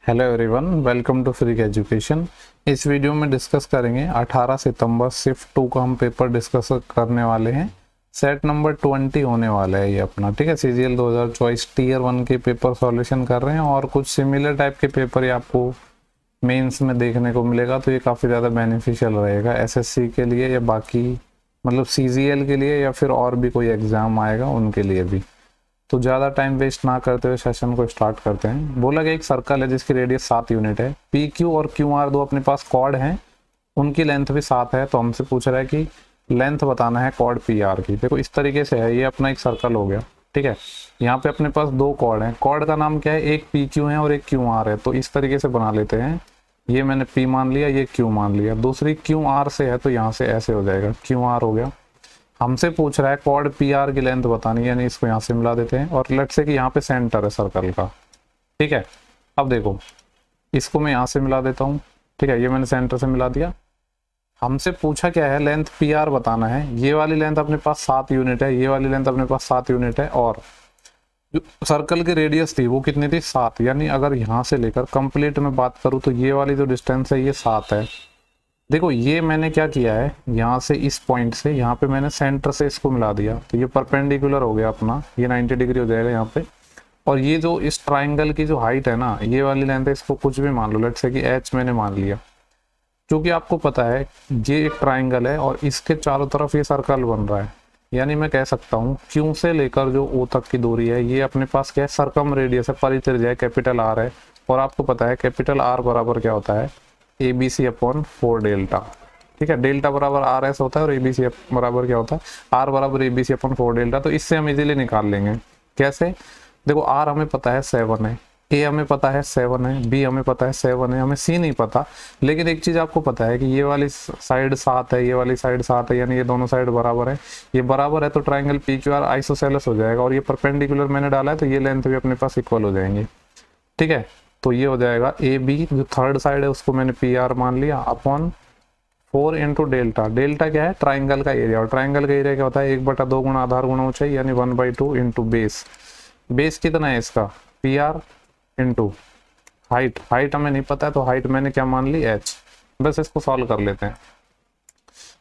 Hello everyone, welcome to free education. इस video में discuss करेंगे 18 सितंबर शिफ्ट 2 का हम पेपर डिस्कस करने वाले हैं। सेट नंबर 20 होने वाला है ये अपना, ठीक है। सीजीएल 2024 टीयर 1 के पेपर सॉल्यूशन कर रहे हैं और कुछ सिमिलर टाइप के पेपर ये आपको मेंस में देखने को मिलेगा, तो ये काफ़ी ज़्यादा बेनिफिशियल रहेगा एसएससी के लिए या बाकी मतलब सीजीएल के लिए या फिर और भी कोई एग्ज़ाम आएगा उनके लिए भी। तो ज़्यादा टाइम वेस्ट ना करते हुए सेशन को स्टार्ट करते हैं। बोला गया एक सर्कल है जिसकी रेडियस 7 यूनिट है। पी क्यू और क्यू आर दो अपने पास कॉर्ड हैं, उनकी लेंथ भी 7 है। तो हमसे पूछ रहा है कि लेंथ बताना है कॉर्ड पी आर की। देखो इस तरीके से है, ये अपना एक सर्कल हो गया, ठीक है। यहाँ पे अपने पास दो कॉर्ड हैं, कॉर्ड का नाम क्या है, एक पी क्यू है और एक क्यू आर है। तो इस तरीके से बना लेते हैं, ये मैंने पी मान लिया, ये क्यू मान लिया। दूसरी क्यू आर से है तो यहाँ से ऐसे हो जाएगा, क्यू आर हो गया। हमसे पूछ रहा है कॉर्ड पी आर की लेंथ बतानी है, यानी इसको यहाँ से मिला देते हैं और लेट्स से कि यहाँ पे सेंटर है सर्कल का, ठीक है। अब देखो इसको मैं यहाँ से मिला देता हूँ, ठीक है। ये मैंने सेंटर से मिला दिया। हमसे पूछा क्या है, लेंथ पी आर बताना है। ये वाली लेंथ अपने पास 7 यूनिट है, ये वाली लेंथ अपने पास 7 यूनिट है और जो सर्कल की रेडियस थी वो कितनी थी, 7। यानी अगर यहाँ से लेकर कंप्लीट में बात करूँ तो ये वाली जो डिस्टेंस है ये 7 है। देखो ये मैंने क्या किया है, यहाँ से इस पॉइंट से यहाँ पे मैंने सेंटर से इसको मिला दिया, तो ये परपेंडिकुलर हो गया अपना, ये 90 डिग्री हो जाएगा यहाँ पे। और ये जो इस ट्राइंगल की जो हाइट है ना, ये वाली लेंथ है, इसको कुछ भी मान लो, लेट्स से कि h मैंने मान लिया। क्योंकि आपको पता है ये एक ट्राइंगल है और इसके चारों तरफ ये सर्कल बन रहा है, यानी मैं कह सकता हूँ Q से लेकर जो O तक की दूरी है ये अपने पास क्या है, सरकम रेडियस है, परित्रिज्या है, कैपिटल R है। और आपको पता है कैपिटल R बराबर क्या होता है, ABC अपॉन 4 डेल्टा, ठीक है। डेल्टा बराबर आर एस होता है और ABC बराबर क्या होता है, आर बराबर ABC अपॉन 4 डेल्टा। तो इससे हम इजीली निकाल लेंगे। कैसे, देखो आर हमें पता है 7 है, ए हमें पता है 7 है, बी हमें पता है 7 है, हमें सी नहीं पता। लेकिन एक चीज आपको पता है कि ये वाली साइड 7 है, ये वाली साइड 7 है, यानी ये दोनों साइड बराबर है। ये बराबर है तो triangle P Q R isosceles हो जाएगा और ये परपेंडिकुलर मैंने डाला है तो ये लेंथ भी अपने पास इक्वल हो जाएंगे, ठीक है। तो ये हो जाएगा ए बी, जो थर्ड साइड है उसको मैंने पी आर मान लिया, अपॉन 4 इंटू डेल्टा। डेल्टा क्या है, ट्राइंगल का एरिया, और ट्राइंगल का एरिया क्या होता है, 1/2 गुना आधार गुना ऊंचाई, यानी 1/2 इंटू बेस। बेस कितना है इसका, P R into height. Height हमें नहीं पता है तो हाइट मैंने क्या मान ली, h। बस इसको सॉल्व कर लेते हैं।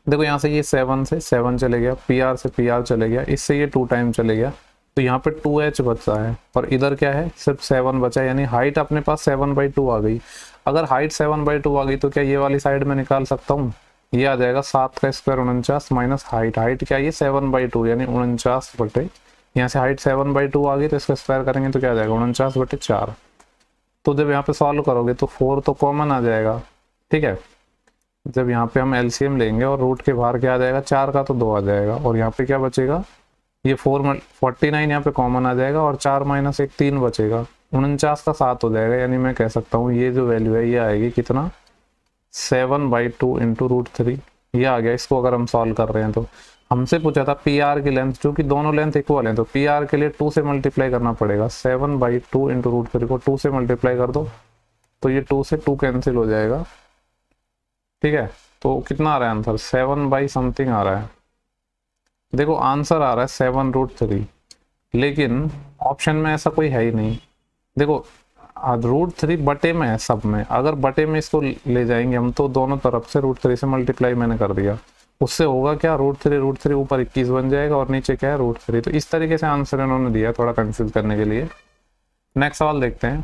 देखो यहाँ से ये 7 से 7 चले गया, पी आर से पी आर चले गया, इससे ये 2 टाइम चले गया, तो यहाँ पे 2h बचा है और इधर क्या है, सिर्फ 7 बचा है। यानी हाइट अपने पास 7/2 आ गई। अगर हाइट 7/2 आ गई तो क्या ये वाली साइड में निकाल सकता हूँ, ये आ जाएगा 7 का स्क्वायर 49 माइनस हाइट। हाइट क्या है, ये 7/2 यानी 49 बटे, यहाँ से हाइट 7/2 आ गई तो इसका स्क्वायर करेंगे तो क्या आ जाएगा, 49/4। तो जब यहाँ पे सॉल्व करोगे तो 4 तो कॉमन आ जाएगा, ठीक है। जब यहाँ पे हम एलसीएम लेंगे और रूट के बाहर क्या आ जाएगा, 4 का तो 2 आ जाएगा और यहाँ पे क्या बचेगा, ये 49 यहाँ पे कॉमन आ जाएगा और 4 माइनस 1 3 बचेगा, 49 का 7 हो जाएगा। यानी मैं कह सकता हूँ ये जो वैल्यू है ये आएगी कितना, 7/2 इंटू √3, ये आ गया। इसको अगर हम सॉल्व कर रहे हैं तो हमसे पूछा था पी आर की लेंथ, क्योंकि दोनों लेंथ इक्वल है तो पी आर के लिए 2 से मल्टीप्लाई करना पड़ेगा। 7/2 इंटू √3 को 2 से मल्टीप्लाई कर दो तो ये 2 से 2 कैंसिल हो जाएगा, ठीक है। तो कितना आ रहा है आंसर, 7 समथिंग आ रहा है। देखो आंसर आ रहा है 7√3, लेकिन ऑप्शन में ऐसा कोई है ही नहीं। देखो √3 बटे में है सब में, अगर बटे में इसको ले जाएंगे हम तो दोनों तरफ से √3 से मल्टीप्लाई मैंने कर दिया, उससे होगा क्या, √3 ऊपर 21 बन जाएगा और नीचे क्या है √3। तो इस तरीके से आंसर इन्होंने दिया थोड़ा कंफ्यूज करने के लिए। नेक्स्ट सवाल देखते हैं।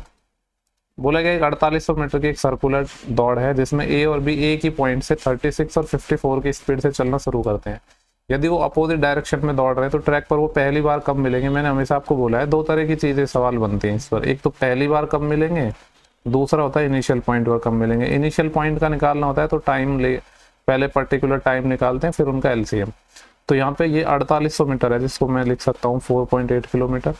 बोला गया एक 4800 मीटर की एक सर्कुलर दौड़ है जिसमें ए और बी एक ही पॉइंट से 36 और 54 की स्पीड से चलना शुरू करते हैं। यदि वो अपोजिट डायरेक्शन में दौड़ रहे हैं तो ट्रैक पर वो पहली बार कब मिलेंगे। मैंने हमेशा आपको बोला है 2 तरह की चीजें सवाल बनती हैं इस पर, एक तो पहली बार कब मिलेंगे, दूसरा होता है इनिशियल पॉइंट पर कब मिलेंगे। इनिशियल पॉइंट का निकालना होता है तो टाइम ले, पहले पर्टिकुलर टाइम निकालते हैं फिर उनका एलसीएम। तो यहाँ पे ये 4800 मीटर है जिसको मैं लिख सकता हूँ 4.8 किलोमीटर।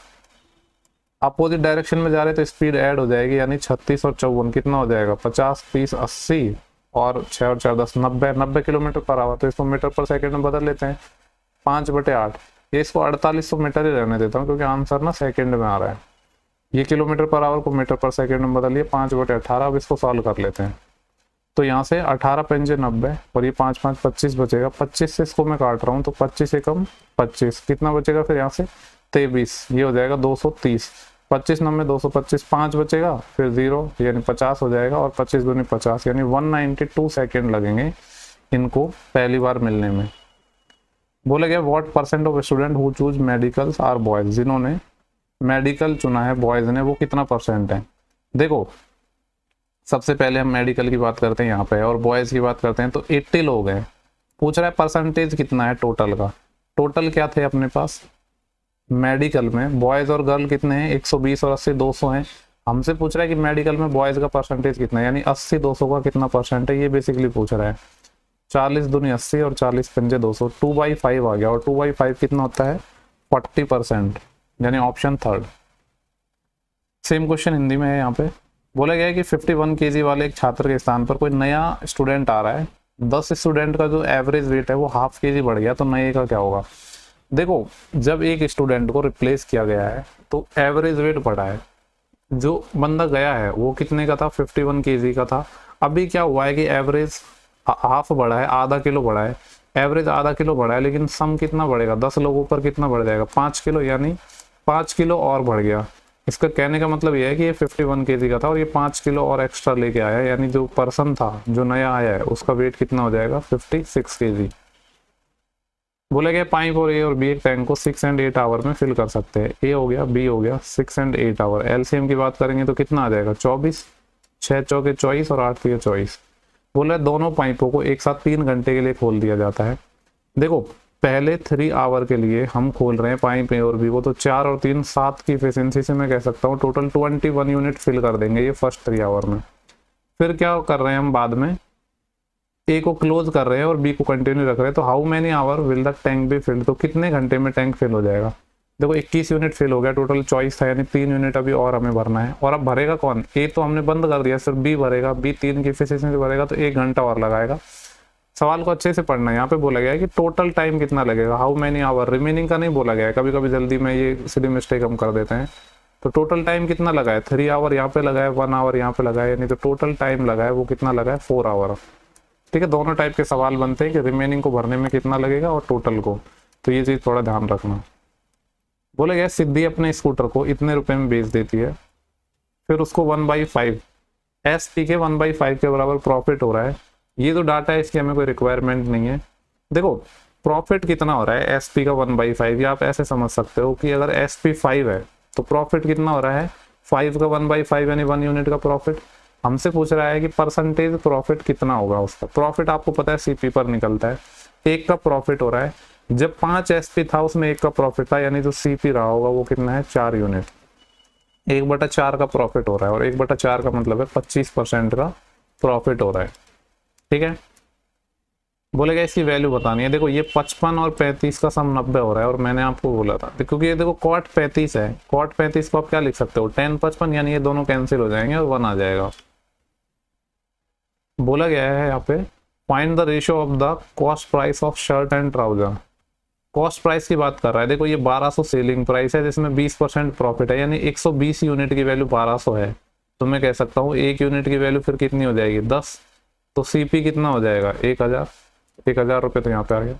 अपोजिट डायरेक्शन में जा रहे तो स्पीड ऐड हो जाएगी, यानी 36 और 54 कितना हो जाएगा, 50 30 80 और 6 और 4 10 90 किलोमीटर पर आवर। तो इसको मीटर पर सेकंड में बदल लेते हैं, 5/8। ये इसको 4800 मीटर ही रहने देता हूँ क्योंकि आंसर ना सेकंड में आ रहा है। ये किलोमीटर पर आवर को मीटर पर सेकंड में बदलिए, 5/18। अब इसको सॉल्व कर लेते हैं। तो यहाँ से 18 पंजे 90 और ये 5 5 25 बचेगा। 25 से इसको मैं काट रहा हूँ तो 25 से कम 25 कितना बचेगा, फिर यहाँ से 23, ये हो जाएगा 230। 25 9 225, 5 बचेगा, फिर 0 यानी 50 हो जाएगा, और 25 दूनी 50 यानी 192 सेकेंड लगेंगे इनको पहली बार मिलने में। बोला गया what percent of student who choose medicals are boys, जिन्होंने मेडिकल चुना है बॉयज ने वो कितना परसेंट है। देखो सबसे पहले हम मेडिकल की बात करते हैं यहाँ पे और बॉयज की बात करते हैं, तो 80 लोग हैं। पूछ रहा है परसेंटेज कितना है टोटल का। टोटल क्या थे अपने पास मेडिकल में, बॉयज और गर्ल कितने हैं 120 और 80 200 हैं। हमसे पूछ रहा है कि मेडिकल में बॉयज का परसेंटेज कितना है, यानी 80 200 का कितना परसेंट है, ये बेसिकली पूछ रहा है। 40 दूनी 80 और 40 पंजे 200, 2/5 आ गया, और 2/5 कितना होता है 40%, यानी option third. Same question Hindi में है यहाँ पे। बोला गया है कि 51 kg वाले एक छात्र के स्थान पर कोई नया स्टूडेंट आ रहा है, 10 स्टूडेंट का जो एवरेज वेट है वो ½ kg बढ़ गया, तो नए का क्या होगा। देखो जब एक स्टूडेंट को रिप्लेस किया गया है तो एवरेज वेट बढ़ा है, जो बंदा गया है वो कितने का था 51 kg का था। अभी क्या हुआ है कि एवरेज हाफ बढ़ा है, ½ किलो बढ़ा है, एवरेज ½ किलो बढ़ा है, लेकिन सम कितना बढ़ेगा 10 लोगों पर कितना बढ़ जाएगा 5 किलो, यानी 5 किलो और बढ़ गया। इसका कहने का मतलब यह है कि ये 51 kg का था और ये 5 किलो और एक्स्ट्रा लेके आया, यानी जो पर्सन था जो नया आया है उसका वेट कितना हो जाएगा 56 kg। बोला गया पाइप और ए और बी एक टैंक को 6 और 8 आवर में फिल कर सकते हैं। ए हो गया, बी हो गया, 6 और 8 आवर। एलसीएम की बात करेंगे तो कितना आ जाएगा 24, 6 चौके 24 और 8 तिया 24। बोला दोनों पाइपों को एक साथ 3 घंटे के लिए खोल दिया जाता है। देखो पहले 3 आवर के लिए हम खोल रहे हैं पाइप ए और बी को, तो 4 और 3 7 की एफिशिएंसी से मैं कह सकता हूँ टोटल 21 यूनिट फिल कर देंगे ये फर्स्ट 3 आवर में। फिर क्या कर रहे हैं हम बाद में ए को क्लोज कर रहे हैं और बी को कंटिन्यू रख रहे हैं, तो how many hour will the tank be filled, तो कितने घंटे में टैंक फिल हो जाएगा। देखो 21 यूनिट फिल हो गया, टोटल चॉइस था, यानी 3 यूनिट अभी और हमें भरना है। और अब भरेगा कौन, ए तो हमने बंद कर दिया, सिर्फ बी भरेगा, बी 3 की एफिशिएंसी से भरेगा तो 1 घंटा और लगाएगा। सवाल को अच्छे से पढ़ना है, यहाँ पे बोला गया है कि टोटल टाइम कितना लगेगा, हाउ मेनी आवर, रिमेनिंग का नहीं बोला गया है, कभी कभी जल्दी में ये सीधी मिस्टेक हम कर देते हैं। तो टोटल टाइम कितना लगा है 3 आवर यहाँ पे लगा है, 1 आवर यहाँ पे लगा है, यानी तो टोटल टाइम लगा है वो कितना लगा है 4 आवर। ठीक है, दोनों टाइप के सवाल बनते हैं कि रिमेनिंग को भरने में कितना लगेगा और टोटल को, तो ये चीज थोड़ा ध्यान रखना। बोला गया सिद्धि अपने स्कूटर को इतने रुपए में बेच देती है, फिर उसको 1/5 एसपी के 1/5 के बराबर प्रॉफिट हो रहा है। ये जो डाटा है इसकी हमें कोई रिक्वायरमेंट नहीं है। देखो प्रॉफिट कितना हो रहा है एसपी का 1/5, या आप ऐसे समझ सकते हो कि अगर एसपी 5 है तो प्रॉफिट कितना हो रहा है 5 का 1/5 यानी 1 यूनिट का प्रॉफिट। हमसे पूछ रहा है कि परसेंटेज प्रॉफिट कितना होगा उसका। प्रॉफिट आपको पता है सीपी पर निकलता है, 1 का प्रॉफिट हो रहा है, जब 5 एसपी था उसमें 1 का प्रॉफिट था, यानी जो सीपी रहा होगा वो कितना है 4 यूनिट। 1/4 का प्रॉफिट हो रहा है, और 1/4 का मतलब है 25% का प्रॉफिट हो रहा है। ठीक है, बोलेगा इसकी वैल्यू बतानी है। देखो ये 55 और 35 का सम 90 हो रहा है, और मैंने आपको बोला था क्योंकि ये देखो कॉट 35 है, कॉट 35 को आप क्या लिख सकते हो 10 55, यानी ये दोनों कैंसिल हो जाएंगे और 1 आ जाएगा। बोला गया है यहाँ पे find the ratio of the cost price of shirt and trouser. Cost price की बात कर रहा है। देखो ये 1200 सेलिंग प्राइस है जिसमें 20% प्रॉफिट है, यानी 120 यूनिट की वैल्यू 1200 है, तो मैं कह सकता हूँ 1 यूनिट की वैल्यू फिर कितनी हो जाएगी 10, तो सीपी कितना हो जाएगा 1000 रुपये, तो यहाँ पे आ गया।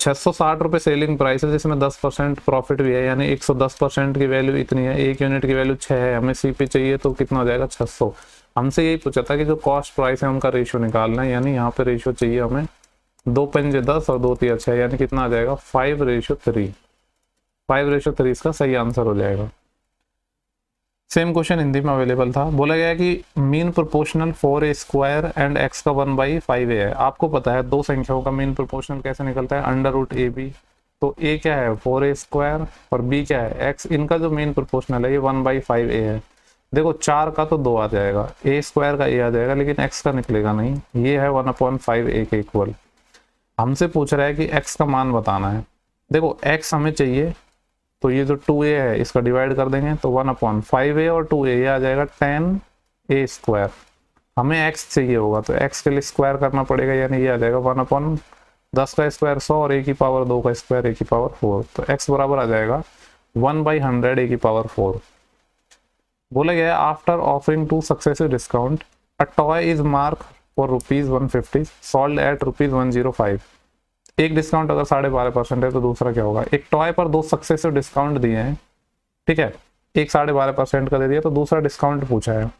660 रुपये सेलिंग प्राइस है जिसमें 10% प्रॉफिट भी है, यानी 110% की वैल्यू इतनी है, 1 यूनिट की वैल्यू 6 है, हमें सीपी चाहिए तो कितना हो जाएगा 600। हमसे यही पूछा था कि जो कॉस्ट प्राइस है उनका रेशियो निकालना है, यानी यहाँ पे रेशियो चाहिए हमें 2 पंजे 10 और 2 तिया 6, यानी कितना आ जाएगा 5:3। 5:3 इसका सही आंसर हो जाएगा। सेम क्वेश्चन हिंदी में अवेलेबल था। बोला गया कि mean proportional for a square and x का 1/5 है। आपको पता है दो संख्याओं का मीन प्रोपोर्शनल कैसे निकलता है, √AB। तो ए क्या है 4a स्क्वायर और बी क्या है एक्स, इनका जो मीन प्रोपोर्शनल है ये 1/5a है। देखो 4 का तो 2 आ जाएगा, a स्क्वायर का a आ जाएगा, लेकिन x का निकलेगा नहीं, ये है 1/5a के इक्वल। हमसे पूछ रहा है कि x का मान बताना है। देखो x हमें चाहिए, तो ये जो 2a है इसका डिवाइड कर देंगे तो 1/5a और 2a ये आ जाएगा 10a स्क्वायर। हमें x चाहिए होगा तो x के लिए स्क्वायर करना पड़ेगा, यानी ये आ जाएगा 1/10 का स्क्वायर 100 और a की पावर 2 का स्क्वायर a की पावर 4, तो x बराबर आ जाएगा 1/100 a की पावर 4। बोला गया after offering 2 successive discount a toy is mark for ₹150 sold at ₹105। एक डिस्काउंट अगर 12.5% है तो दूसरा क्या होगा। एक टॉय पर 2 सक्सेसिव डिस्काउंट दिए हैं, ठीक है, एक 12.5% का दे दिया, तो दूसरा डिस्काउंट पूछा है।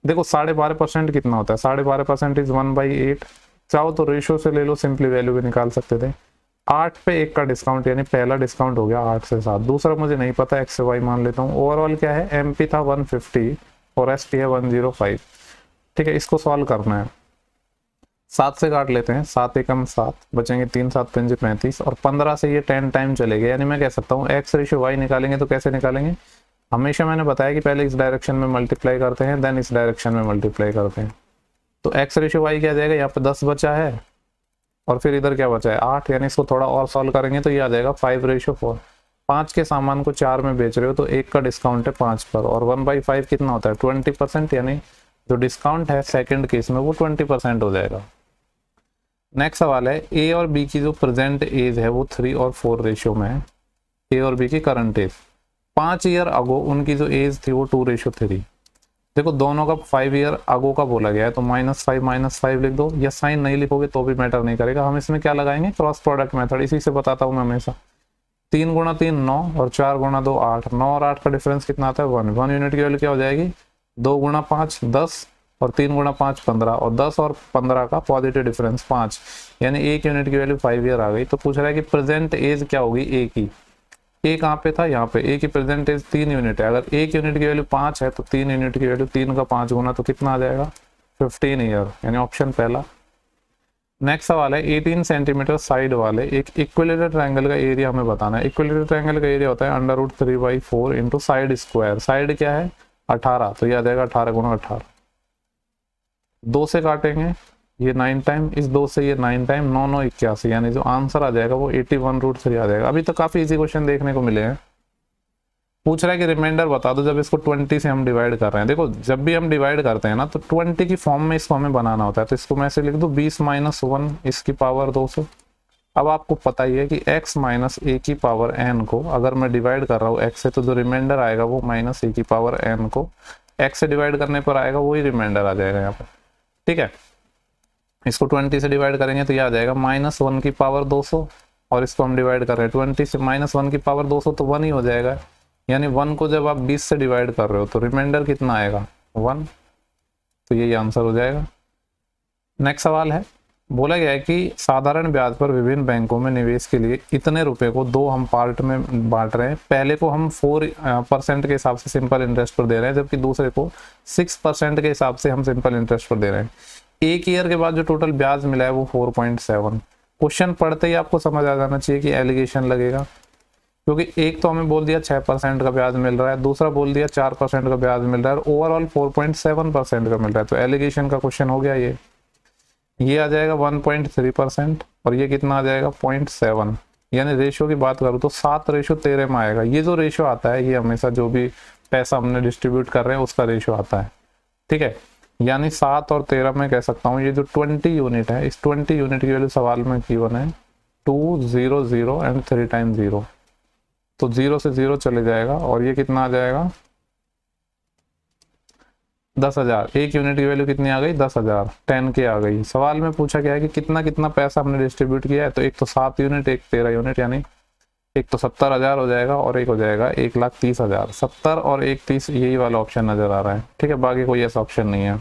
देखो 12.5% कितना होता है, 12.5% इज 1/8। चाहो तो रेशो से ले लो, सिंपली वैल्यू भी निकाल सकते थे। 8 पे 1 का डिस्काउंट, यानी पहला डिस्काउंट हो गया 8 से 7, दूसरा मुझे नहीं पता, x से y मान लेता हूँ। ओवरऑल क्या है, MP था 150 और ST है 105। ठीक है, इसको सॉल्व करना है। 7 से काट लेते हैं, 7 एकम 7, बचेंगे 3 7 5 35, और 15 से ये 10 टाइम चलेगा, यानी मैं कह सकता हूँ x रेशियो y निकालेंगे तो कैसे निकालेंगे, हमेशा मैंने बताया कि पहले इस डायरेक्शन में मल्टीप्लाई करते हैं, देन इस डायरेक्शन में मल्टीप्लाई करते हैं। तो x रेशियो y क्या आ जाएगा, यहाँ पे 10 बचा है और फिर इधर क्या बचा है 8, यानी इसको थोड़ा और सॉल्व करेंगे तो ये आ जाएगा 5/4। 5 के सामान को 4 में बेच रहे हो तो 1 का डिस्काउंट है 5 पर, और 1/5 कितना होता है 20%, यानी जो डिस्काउंट है सेकंड केस में वो 20% हो जाएगा। नेक्स्ट सवाल है, ए और बी की जो प्रेजेंट एज है वो 3 और 4 रेशियो में है। ए और बी की करंट एज 5 ईयर अगो उनकी जो एज थी वो 2/3। देखो दोनों का 5 ईयर अगो का बोला गया है, तो -5 लिख दो, या साइन नहीं लिखोगे तो भी मैटर नहीं करेगा। हम इसमें क्या लगाएंगे, क्रॉस प्रोडक्ट मेथड, इसी से बताता हूँ मैं हमेशा। 3 गुणा 3 9 और 4 गुणा 2 8, 9 और 8 का डिफरेंस कितना आता है 1 यूनिट की वैल्यू क्या हो जाएगी 2 गुणा 5 10, और 3 गुणा 5 15, और 10 और 15 का पॉजिटिव डिफरेंस 5, यानी 1 यूनिट की वैल्यू 5 ईयर आ गई। तो पूछ रहा है कि प्रेजेंट एज क्या होगी ए की। ए कहाँ पे था, यहाँ पे। ए की प्रेजेंट एज 3 यूनिट है, अगर 1 यूनिट की वैल्यू 5 है तो 3 यूनिट की वैल्यू 3 का 5 गुना तो कितना आ जाएगा 15 ईयर, यानी ऑप्शन पहला। नेक्स्ट सवाल है, 18 सेंटीमीटर साइड वाले एक इक्विलेटरल ट्रायंगल का एरिया हमें बताना है। इक्विलेटरल ट्रायंगल का एरिया होता है √3/4 इंटू साइड स्क्वायर। साइड क्या है 18, तो यह आ जाएगा 18 गुणा 18। 2 से काटेंगे, ये 9 टाइम, इस 2 से ये 9 टाइम, 9 9 81, यानी जो आंसर आ जाएगा वो 81√3 आ जाएगा। अभी तो काफी इजी क्वेश्चन देखने को मिले हैं। पूछ रहा है कि रिमाइंडर बता दो जब इसको 20 से हम डिवाइड कर रहे हैं। देखो जब भी हम डिवाइड करते हैं ना तो 20 की फॉर्म में इसको हमें बनाना होता है, तो इसको मैं ऐसे लिख दूं 20 - 1 इसकी पावर 200। अब आपको पता ही है कि x - a की पावर n को अगर मैं डिवाइड कर रहा हूँ x से, तो जो रिमाइंडर आएगा वो -a की पावर n को x से डिवाइड करने पर आएगा, वही रिमाइंडर आ जाएगा यहाँ पर। ठीक है, इसको 20 से डिवाइड करेंगे तो ये आ जाएगा -1 की पावर 200, और इसको हम डिवाइड कर रहे हैं 20 से, -1 की पावर 200 तो 1 ही हो जाएगा, यानी 1 को जब आप 20 से डिवाइड कर रहे हो तो रिमाइंडर कितना आएगा 1, तो यही आंसर हो जाएगा। नेक्स्ट सवाल है, बोला गया है कि साधारण ब्याज पर विभिन्न बैंकों में निवेश के लिए इतने रुपए को 2 हम पार्ट में बांट रहे हैं। पहले को हम 4% के हिसाब से सिंपल इंटरेस्ट पर दे रहे हैं, जबकि दूसरे को 6% के हिसाब से हम सिंपल इंटरेस्ट पर दे रहे हैं। 1 ईयर के बाद जो टोटल ब्याज मिला है वो 4.7। क्वेश्चन पढ़ते ही आपको समझ आ जाना चाहिए कि एलिगेशन लगेगा, क्योंकि एक तो हमें बोल दिया 6% का ब्याज मिल रहा है, दूसरा बोल दिया 4% का ब्याज मिल रहा है, और ओवरऑल 4.7% का मिल रहा है, तो एलिगेशन का क्वेश्चन हो गया। ये आ जाएगा 1.3%, और ये कितना आ जाएगा 0.7, यानी रेशियो की बात करूँ तो 7/13 में आएगा। ये जो रेशियो आता है ये हमेशा जो भी पैसा हमने डिस्ट्रीब्यूट कर रहे हैं उसका रेशियो आता है। ठीक है, यानी 7 और 13 में कह सकता हूँ ये जो 20 यूनिट है, इस 20 यूनिट की वैल्यू सवाल में गिवन है 2 0 0 एंड 3 टाइम 0, तो 0 से 0 चले जाएगा, और ये कितना आ जाएगा 10,000। 1 यूनिट की वैल्यू कितनी आ गई 10,000, 10K आ गई। सवाल में पूछा गया है कि कितना कितना पैसा हमने डिस्ट्रीब्यूट किया है, तो एक तो 7 यूनिट, एक 13 यूनिट, यानी एक तो 70,000 हो जाएगा और एक हो जाएगा 1,30,000। 70 और 1,30 यही वाला ऑप्शन नजर आ रहा है। ठीक है, बाकी कोई ऐसा ऑप्शन नहीं है।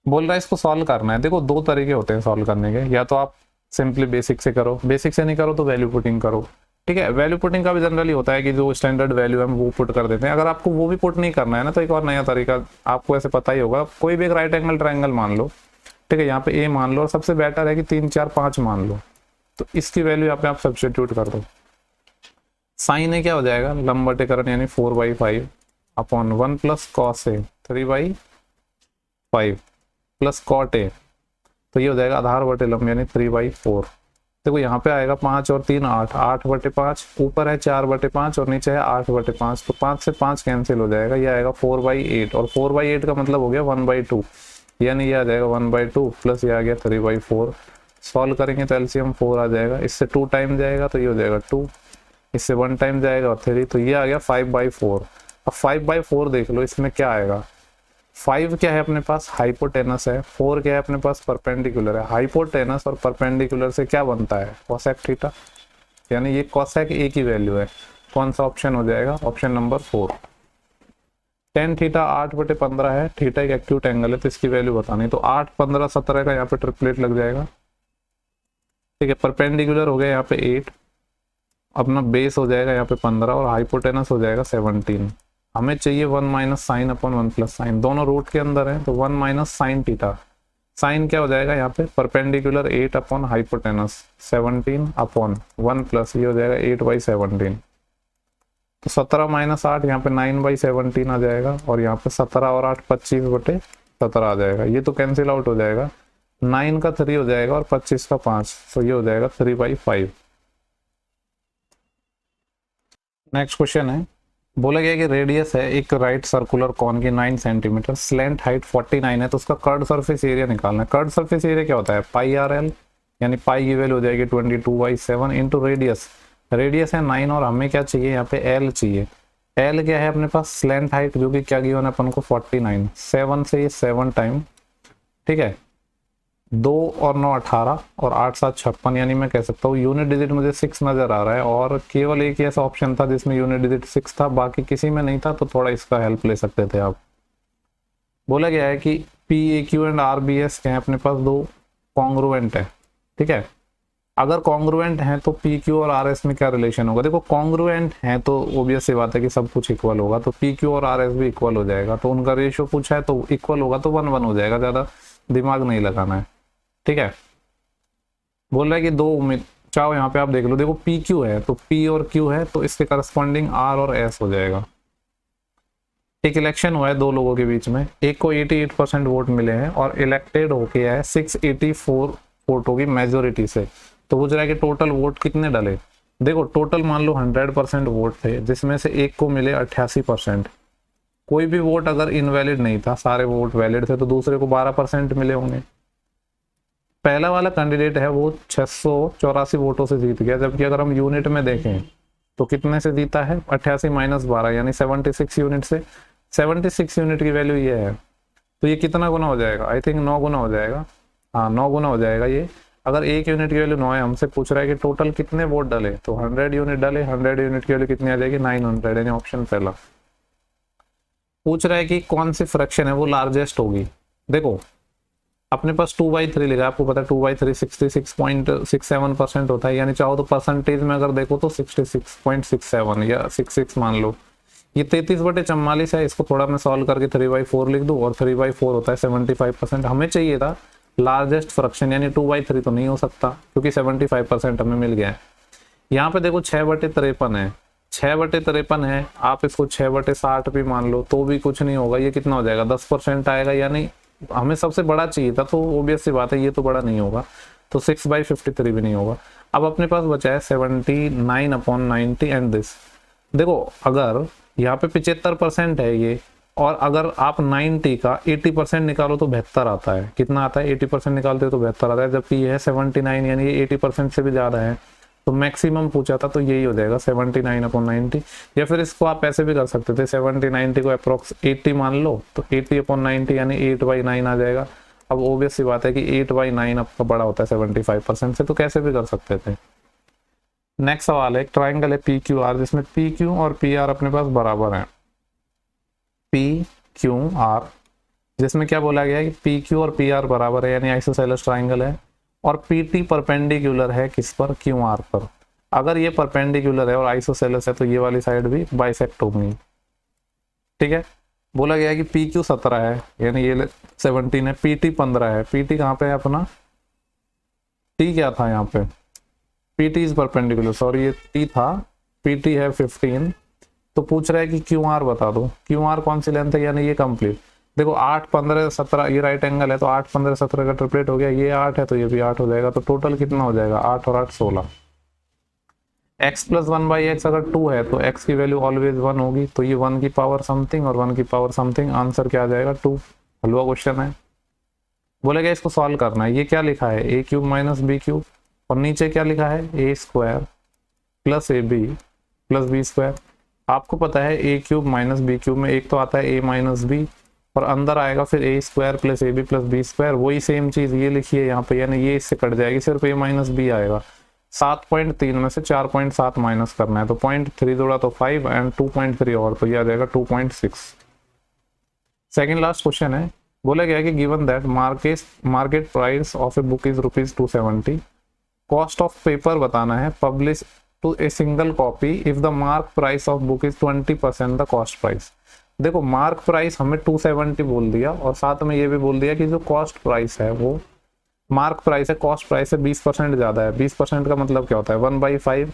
बोल रहा है इसको सॉल्व करना है। देखो 2 तरीके होते हैं सॉल्व करने के, या तो आप सिंपली बेसिक से करो, बेसिक से नहीं करो तो वैल्यू पुटिंग करो। ठीक है, वैल्यू पुटिंग का भी जनरली होता है कि जो स्टैंडर्ड वैल्यू है वो पुट कर देते हैं। अगर आपको वो भी पुट नहीं करना है ना, तो एक और नया तरीका आपको ऐसे पता ही होगा, कोई भी एक राइट एंगल ट्रायंगल मान लो। ठीक है, यहाँ पे ए मान लो, और सबसे बेटर है कि 3 4 5 मान लो, तो इसकी वैल्यू यहाँ पे आप सब्स्टिट्यूट कर दो। साइन ए क्या हो जाएगा लंबवतीकरण, यानी 4/5 upon 1 plus cos A 3/5 plus cot A, तो ये हो जाएगा आधार बटे लंब, यानी 3/4। देखो यहाँ पे आएगा 5 और 3 8, 8/5, ऊपर है 4/5 और नीचे है 8/5, तो 5 से 5 कैंसिल हो जाएगा, ये आएगा 4/8, और 4/8 का मतलब हो गया 1/2, यानी ये आ जाएगा 1/2 प्लस ये आ गया 3/4। सॉल्व करेंगे तो एलसीएम 4 आ जाएगा, इससे 2 टाइम जाएगा तो ये हो जाएगा 2, इससे 1 टाइम जाएगा और 3, तो ये आ गया 5/4। अब 5/4 देख लो, इसमें क्या आएगा, 5 क्या है अपने पास हाइपोटेनस है, 4 क्या है अपने पास परपेंडिकुलर है। हाइपोटेनस और परपेंडिकुलर से क्या बनता है कोसेक थीटा, यानी ये कोसेक ए की वैल्यू है। कौन सा ऑप्शन हो जाएगा, ऑप्शन नंबर 4। टेन थीटा 8/15 है, थीटा एक एक्यूट एंगल है तो इसकी वैल्यू बतानी, तो 8, 15, 17 का यहाँ पे ट्रिपलेट लग जाएगा। ठीक है, परपेंडिकुलर हो गया यहाँ पे 8, अपना बेस हो जाएगा यहाँ पे 15 और हाइपोटेनस हो जाएगा 17। हमें चाहिए 1 minus sine upon 1 plus sign, दोनों रूट के अंदर है तो 1 माइनस साइन थीटा। साइन क्या हो जाएगा यहाँ पे, perpendicular 8 upon hypotenuse 17 upon 1 plus ये हो जाएगा 8/17। तो 17 माइनस 8 यहाँ पे 9/17 आ जाएगा और यहाँ पे 17 और 8 25/17 आ जाएगा। ये तो कैंसिल आउट हो जाएगा, 9 का 3 हो जाएगा और 25 का 5, तो ये हो जाएगा 3/5। नेक्स्ट क्वेश्चन है, बोला गया कि रेडियस है एक राइट सर्कुलर कॉन की 9 सेंटीमीटर, स्लैंट हाइट 49 है, तो उसका कर्ड सरफेस एरिया निकालना है। कर्ड सरफेस एरिया क्या होता है, πRL, यानी पाई की वैल्यू हो जाएगी 22/7 इंटू रेडियस। रेडियस है 9 और हमें क्या चाहिए यहाँ पे L चाहिए। L क्या है अपने पास, स्लैंट हाइट जो कि क्या गिवन है अपन को 49, 7 से ये 7 टाइम, ठीक है, 2 और 9 18 और 8 7 56, यानी मैं कह सकता हूँ यूनिट डिजिट मुझे 6 नजर आ रहा है और केवल एक ही ऐसा ऑप्शन था जिसमें यूनिट डिजिट 6 था, बाकी किसी में नहीं था, तो थोड़ा इसका हेल्प ले सकते थे आप। बोला गया है कि PAQ एंड RBS क्या है अपने पास, दो कॉन्ग्रुएंट है। ठीक है, अगर कॉन्ग्रुएंट है तो PQ और RS में क्या रिलेशन होगा, देखो कॉन्ग्रुएंट है तो ऑब्वियस सी बात है कि सब कुछ इक्वल होगा, तो PQ और RS भी इक्वल हो जाएगा, तो उनका रेशियो पूछा है तो इक्वल होगा तो 1:1 हो जाएगा, ज्यादा दिमाग नहीं लगाना है। ठीक है, बोल रहा है कि दो उम्मीद चाहो, यहाँ पे आप देख लो, देखो PQ है तो P और Q है तो इसके करस्पॉन्डिंग R और S हो जाएगा। एक इलेक्शन हुआ है दो लोगों के बीच में, एक को 88% वोट मिले हैं और इलेक्टेड होके है 684 वोट होगी मेजोरिटी से, तो पूछ रहा है कि टोटल वोट कितने डले। देखो टोटल मान लो 100% वोट थे, जिसमें से एक को मिले 88%, कोई भी वोट अगर इनवैलिड नहीं था, सारे वोट वैलिड थे, तो दूसरे को 12% मिले होंगे। पहला वाला कैंडिडेट है वो 684 वोटों से जीत गया, जबकि अगर हम यूनिट में देखें तो कितने से जीता है, 88 माइनस 12 यानी 76 यूनिट से। 76 यूनिट की वैल्यू ये है, तो ये कितना गुना हो जाएगा, आई थिंक 9 गुना हो जाएगा, हाँ 9 गुना हो जाएगा ये। अगर एक यूनिट की वैल्यू 9 है, हमसे पूछ रहा है कि टोटल कितने वोट डले, तो 100 यूनिट डले, 100 यूनिट की वैल्यू कितनी आ जाएगी, 900, यानी ऑप्शन पहला। पूछ रहा है कि कौन सी फ्रैक्शन है वो लार्जेस्ट होगी। देखो अपने पास 2/3 लिखा है, आपको पता है 2/3 66.67% होता है, यानी चाहो तो परसेंटेज में अगर देखो तो 66.67 या 66 मान लो। ये 33/44 है, इसको थोड़ा मैं सॉल्व करके 3/4 लिख दूं और 3/4 होता है 75%। हमें चाहिए था लार्जेस्ट फ्रैक्शन, यानी 2/3 तो नहीं हो सकता क्योंकि 75% हमें मिल गया है। यहाँ पे देखो 6/53 है, 6/53 है, आप इसको 6/60 भी मान लो तो भी कुछ नहीं होगा, ये कितना हो जाएगा 10% आएगा, यानी हमें सबसे बड़ा चाहिए था, तो ऑब्वियस सी बात है ये तो बड़ा नहीं होगा, तो 6/53 भी नहीं होगा। अब अपने पास बचा है 79/90 एंड दिस। देखो अगर यहाँ पे 75% है ये, और अगर आप 90 का 80% निकालो तो 72 आता है। कितना आता है, 80% निकालते हो तो 72 आता है, जबकि ये है 79, यानी ये 80% से भी ज्यादा है, तो मैक्सिमम पूछा था तो यही हो जाएगा 79/90। या फिर इसको आप ऐसे भी कर सकते थे, 70/90 को अप्रोक्स 80 मान लो, तो 80/90 यानी 8/9 आ जाएगा। अब ऑब्वियस सी बात है कि 8/9 आपका बड़ा होता है 75% से, तो कैसे भी कर सकते थे। नेक्स्ट सवाल है, एक ट्राइंगल है PQR जिसमें PQ और PR अपने पास बराबर है। PQR जिसमें क्या बोला गया है कि PQ और PR बराबर है, यानी आइसोसेलेस ट्राइंगल है, और PT परपेंडिकुलर है किस पर, QR पर। अगर ये परपेंडिकुलर है और आइसोसेलेस है तो ये वाली साइड भी बाइसेक्ट होगी। ठीक है, बोला गया है कि PQ 17 है, यानी ये 17 है, PT 15 है। PT कहाँ पे है अपना, T क्या था यहाँ पे, PT इज परपेंडिकुलर, सॉरी ये T था, PT है 15। तो पूछ रहा है कि QR बता दो, QR कौन सी लेंथ है, यानी ये कंप्लीट। देखो 8 15 17 ये राइट एंगल है, तो 8 15 17 का ट्रिपलेट हो गया, ये 8 है तो ये भी 8 हो जाएगा, तो टोटल कितना हो जाएगा, 8 और 8 16। x + 1/x अगर 2 है तो x की वैल्यू ऑलवेज 1 होगी, तो ये 1 की पावर समथिंग और 1 की पावर समथिंग, आंसर क्या आ जाएगा 2। हलवा क्वेश्चन है, बोलेगा इसको सॉल्व करना है। ये क्या लिखा है, a³ - b³ और नीचे क्या लिखा है, a² + ab + b²। आपको पता है a³ - b³ में एक तो आता है a - b और अंदर आएगा फिर a² + ab + b², वही सेम चीज ये लिखी है यहाँ पे, यानी ये इससे कट जाएगी, सिर्फ a - b आएगा। 7.3 में से 4.7 माइनस करना है, तो 0.3 जोड़ा तो 5 एंड 2.3 और, तो ये आ जाएगा 2.6। सेकेंड लास्ट क्वेश्चन है, बोला गया कि given that market price of a book is ₹270, cost of paper बताना है publish to a single copy if the mark price of book is 20% the cost price. देखो मार्क प्राइस हमें 270 बोल दिया और साथ में ये भी बोल दिया कि जो कॉस्ट प्राइस है वो मार्क प्राइस है कॉस्ट प्राइस से 20% ज़्यादा है। 20% का मतलब क्या होता है 1/5,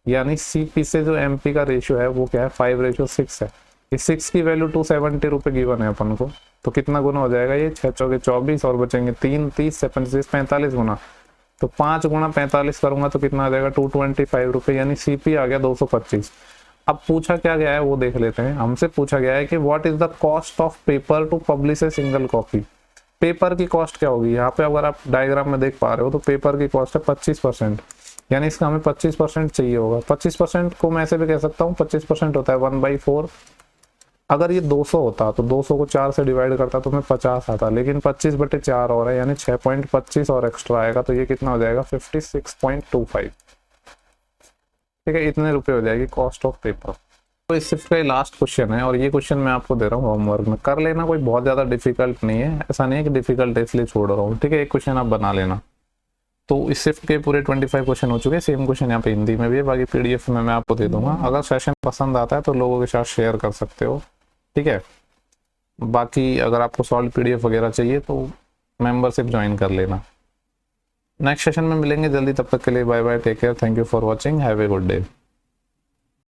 यानी सीपी से जो एमपी का रेशियो है वो क्या है 5:6 है। इस 6 की वैल्यू 270 रुपये गिवन है अपन को, तो कितना गुना हो जाएगा ये 6 चौके 24 और बचेंगे 3, 30 से 25 45 गुना, तो 5 गुना 45 करूंगा तो कितना आ जाएगा 225 रुपये, यानी सीपी आ गया 225। अब पूछा क्या गया है वो देख लेते हैं। हमसे पूछा गया है कि what is the cost of paper two publish A single copy. Paper की कॉस्ट क्या होगी, यहाँ पे अगर आप डायग्राम में देख पा रहे हो तो पेपर की कॉस्ट है 25%, यानी इसका हमें 25% चाहिए होगा। 25% को मैं ऐसे भी कह सकता हूँ 25% होता है 1/4। अगर ये 200 होता तो 200 को 4 से डिवाइड करता तो हमें 50 आता, लेकिन 25/4 और है यानी 6.25 और एक्स्ट्रा आएगा, तो ये कितना हो जाएगा 56.25। ठीक है, इतने रुपए हो जाएगी कॉस्ट ऑफ पेपर। तो इस शिफ्ट का लास्ट क्वेश्चन है और ये क्वेश्चन मैं आपको दे रहा हूँ होमवर्क में, कर लेना, कोई बहुत ज़्यादा डिफिकल्ट नहीं है, ऐसा नहीं है कि डिफिकल्ट है इसलिए छोड़ रहा हूँ। ठीक है, एक क्वेश्चन आप बना लेना। तो इस शिफ्ट के पूरे 25 क्वेश्चन हो चुके हैं। सेम क्वेश्चन यहाँ पे हिंदी में भी है, बाकी PDF में मैं आपको दे दूंगा। अगर सेशन पसंद आता है तो लोगों के साथ शेयर कर सकते हो। ठीक है, बाकी अगर आपको सॉल्व PDF वगैरह चाहिए तो मेंबरशिप ज्वाइन कर लेना। नेक्स्ट सेशन में मिलेंगे जल्दी, तब तक के लिए bye bye, take care, thank you for watching, have a good day.